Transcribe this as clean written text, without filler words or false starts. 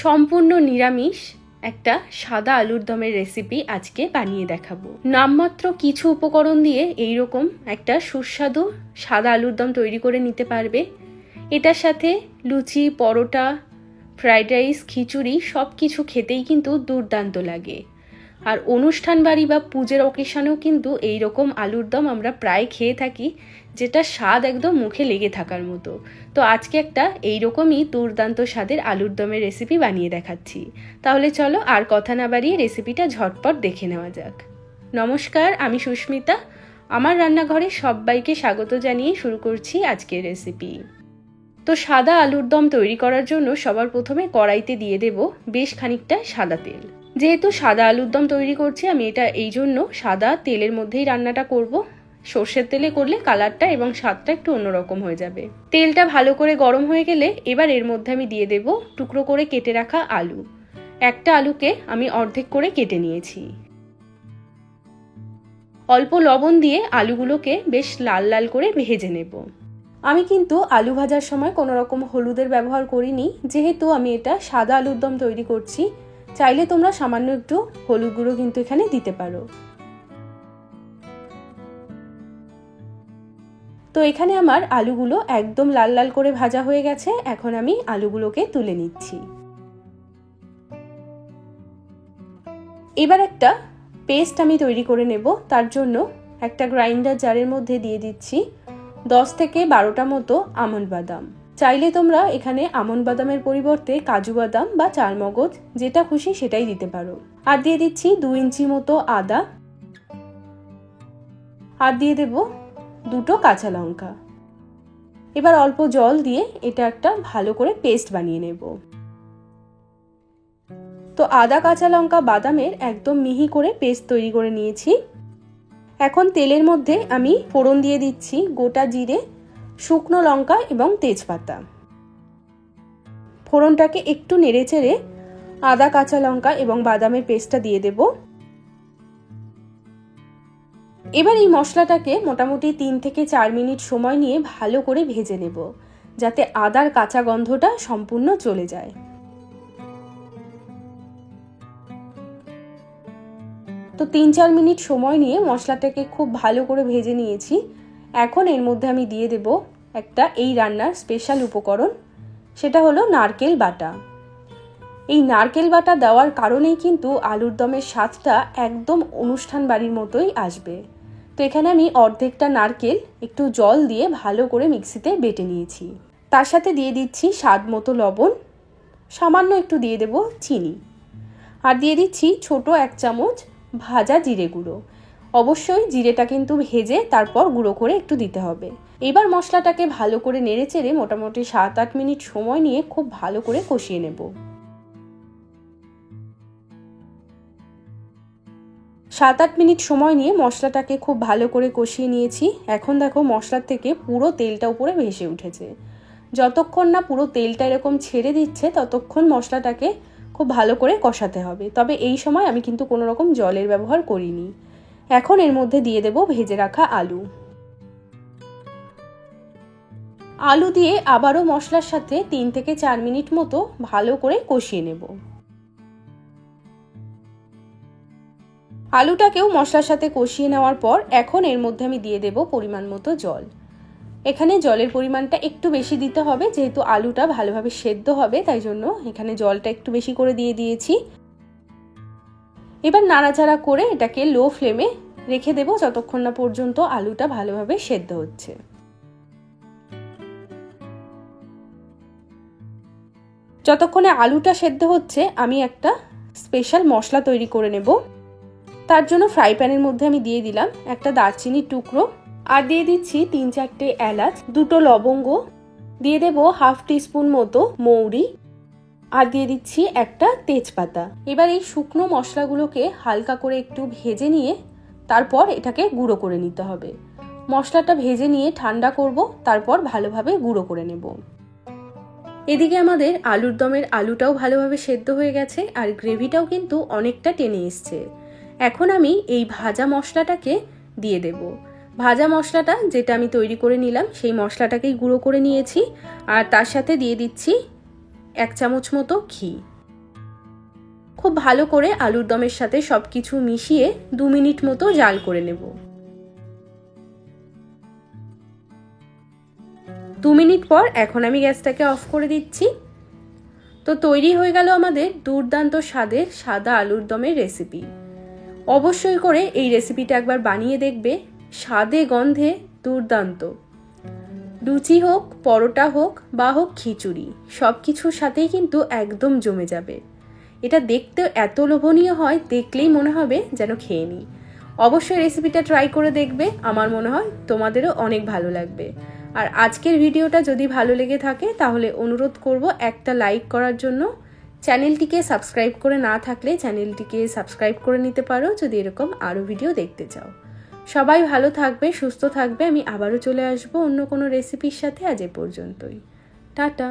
সম্পূর্ণ নিরামিষ একটা সাদা আলুর দমের রেসিপি আজকে বানিয়ে দেখাবো। নামমাত্র কিছু উপকরণ দিয়ে এইরকম একটা সুস্বাদু সাদা আলুর দম তৈরি করে নিতে পারবে। এটার সাথে লুচি, পরোটা, ফ্রাইড রাইস, খিচুড়ি সব কিছু খেতেই কিন্তু দুর্দান্ত লাগে। আর অনুষ্ঠান বাড়ি বা পুজোর অকেশনেও কিন্তু এইরকম আলুর দম আমরা প্রায় খেয়ে থাকি, যেটা স্বাদ একদম মুখে লেগে থাকার মতো। তো আজকে একটা এইরকমই দুর্দান্ত স্বাদের আলুর দমের রেসিপি বানিয়ে দেখাচ্ছি। তাহলে চলো আর কথা না বাড়িয়ে রেসিপিটা ঝটপট দেখে নেওয়া যাক। নমস্কার, আমি সুস্মিতা। আমার রান্নাঘরে সবাইকে স্বাগত জানিয়ে শুরু করছি আজকের রেসিপি। তো সাদা আলুর দম তৈরি করার জন্য সবার প্রথমে কড়াইতে দিয়ে দেব বেশ খানিকটা সাদা তেল। যেহেতু সাদা আলুর দম তৈরি করছি, আমি এটা এই জন্য সাদা তেলের মধ্যেই রান্নাটা করব। সর্ষের তেলে করলে কালারটা এবং স্বাদটা একটু অন্যরকম হয়ে যাবে। তেলটা ভালো করে গরম হয়ে গেলে এবার এর মধ্যে আমি দিয়ে দেব টুকরো করে কেটে রাখা আলু। একটা আলুকে আমি অর্ধেক করে কেটে নিয়েছি। অল্প লবণ দিয়ে আলুগুলোকে বেশ লাল লাল করে ভেজে নেব। আমি কিন্তু আলু ভাজার সময় কোনো রকম হলুদের ব্যবহার করিনি, যেহেতু আমি এটা সাদা আলুর দম তৈরি করছি। চাইলে তোমরা সামান্য একটু হলুদ গুঁড়ো কিন্তু এখানে দিতে পারো। তো এখানে আমার আলুগুলো একদম লাল লাল করে ভাজা হয়ে গেছে। এখন আমি আলুগুলোকে তুলে নিচ্ছি। এবার একটা পেস্ট আমি তৈরি করে নেব। তার জন্য একটা গ্রাইন্ডার জারের মধ্যে দিয়ে দিচ্ছি 10 থেকে 12টা মতো আমন্ড বাদাম। চাইলে তোমরা এখানে আমন্ড বাদামের পরিবর্তে কাজু বাদাম বা চালমগজ যেটা খুশি সেটাই দিতে পারো। আর দিয়ে দিচ্ছি 2 ইঞ্চি মতো আদা। আর দিয়ে দেব 2টো কাঁচা লঙ্কা। এবার অল্প জল দিয়ে এটা একটা ভালো করে পেস্ট বানিয়ে নেব। তো আদা, কাঁচা লঙ্কা, বাদামের একদম মিহি করে পেস্ট তৈরি করে নিয়েছি। এখন তেলের মধ্যে আমি ফোড়ন দিয়ে দিচ্ছি গোটা জিরে, শুকনো লঙ্কা এবং তেজপাতা। ফোড়নটাকে একটু নেড়েচেড়ে আদা, কাঁচা লঙ্কা এবং বাদামের পেস্টটা দিয়ে দেব। এবার এই মশলাটাকে মোটামুটি 3 থেকে 4 মিনিট সময় নিয়ে ভালো করে ভেজে নেব, যাতে আদার কাঁচা গন্ধটা সম্পূর্ণ চলে যায়। তো 3-4 মিনিট সময় নিয়ে মশলাটাকে খুব ভালো করে ভেজে নিয়েছি। এখন এর মধ্যে আমি দিয়ে দেব একটা এই রান্নার স্পেশাল উপকরণ, সেটা হলো নারকেল বাটা। এই নারকেল বাটা দেওয়ার কারণেই কিন্তু আলুর দমের স্বাদটা একদম অনুষ্ঠান বাড়ির মতোই আসবে। তো এখানে আমি অর্ধেকটা নারকেল একটু জল দিয়ে ভালো করে মিক্সিতে বেটে নিয়েছি। তার সাথে দিয়ে দিচ্ছি স্বাদ মতো লবণ, সামান্য একটু দিয়ে দেব চিনি, আর দিয়ে দিচ্ছি ছোট 1 চামচ ভাজা জিরে গুঁড়ো। অবশ্যই জিরেটা কিন্তু ভেজে তারপর গুঁড়ো করে একটু দিতে হবে। এবার মশলাটাকে ভালো করে নেড়েচেড়ে মোটামুটি 7-8 মিনিট সময় নিয়ে খুব ভালো করে কষিয়ে নেব। 7-8 মিনিট সময় নিয়ে মশলাটাকে খুব ভালো করে কষিয়ে নিয়েছি। এখন দেখো মশলার থেকে পুরো তেলটা উপরে ভেসে উঠেছে। যতক্ষণ না পুরো তেলটা এরকম ছেড়ে দিচ্ছে ততক্ষণ মশলাটাকে খুব ভালো করে কষাতে হবে। তবে এই সময় আমি কিন্তু কোনো রকম জলের ব্যবহার করিনি। এখন এর মধ্যে দিয়ে দেব ভেজে রাখা আলু। আলু দিয়ে আবারও মশলার সাথে 3 থেকে 4 মিনিট মতো ভালো করে কষিয়ে নেব। আলুটাকেও মশলার সাথে কষিয়ে নেওয়ার পর এখন এর মধ্যে আমি দিয়ে দেব পরিমাণ মতো জল। এখানে জলের পরিমাণটা একটু বেশি দিতে হবে, যেহেতু আলুটা ভালোভাবে সেদ্ধ হবে, তাই জন্য এখানে জলটা একটু বেশি করে দিয়ে দিয়েছি। এবার নাড়াচাড়া করে এটাকে লো ফ্লেমে রেখে দেব যতক্ষণ না পর্যন্ত আলুটা ভালোভাবে সেদ্ধ হচ্ছে। যতক্ষণে আলুটা সেদ্ধ হচ্ছে আমি একটা স্পেশাল মশলা তৈরি করে নেব। তার জন্য ফ্রাই প্যানের মধ্যে আমি দিয়ে দিলাম একটা দারচিনির টুকরো, আর দিয়ে দিচ্ছি 3-4টে এলাচ, 2টো লবঙ্গ, দিয়ে দেব 1/2 টিস্পুন মতো মৌরি, আর দিয়ে দিচ্ছি একটা তেজপাতা। এবার এই শুকনো মশলাগুলোকে হালকা করে একটু ভেজে নিয়ে তারপর এটাকে গুঁড়ো করে নিতে হবে। মশলাটা ভেজে নিয়ে ঠান্ডা করব, তারপর ভালোভাবে গুঁড়ো করে নেব। এদিকে আমাদের আলুর দমের আলুটাও ভালোভাবে সেদ্ধ হয়ে গেছে, আর গ্রেভিটাও কিন্তু অনেকটা টেনে এসছে। এখন আমি এই ভাজা মশলাটাকে দিয়ে দেব। ভাজা মশলাটা যেটা আমি তৈরি করে নিলাম সেই মশলাটাকেই গুঁড়ো করে নিয়েছি, আর তার সাথে দিয়ে দিচ্ছি 1 চামচ মতো ঘি। ভালো করে আলুর দমের সাথে সব কিছু মিশিয়ে 2 মিনিট মতো জাল করে নেব। 2 মিনিট পর এখন আমি গ্যাসটাকে অফ করে দিচ্ছি। তো তৈরি হয়ে গেল আমাদের দুর্দান্ত স্বাদের সাদা আলুর দমের রেসিপি। অবশ্যই করে এই রেসিপিটা একবার বানিয়ে দেখবে, স্বাদে গন্ধে দুর্দান্ত। লুচি হোক, পরোটা হোক বা হোক খিচুড়ি, সব কিছুর সাথেই কিন্তু একদম জমে যাবে। এটা দেখতে এত লোভনীয় হয়, দেখলেই মনে হবে যেন খেয়ে নিই। অবশ্যই রেসিপিটা ট্রাই করে দেখবে, আমার মনে হয় তোমাদেরও অনেক ভালো লাগবে। আর আজকের ভিডিওটা যদি ভালো লেগে থাকে তাহলে অনুরোধ করব একটা লাইক করার জন্য। চ্যানেলটিকে সাবস্ক্রাইব করে না থাকলে চ্যানেলটিকে সাবস্ক্রাইব করে নিতে পারো যদি এরকম আরও ভিডিও দেখতে চাও। সবাই ভালো থাকবে, সুস্থ থাকবে। আমি আবারও চলে আসবো অন্য কোনো রেসিপির সাথে। আজ এ পর্যন্তই, টাটা।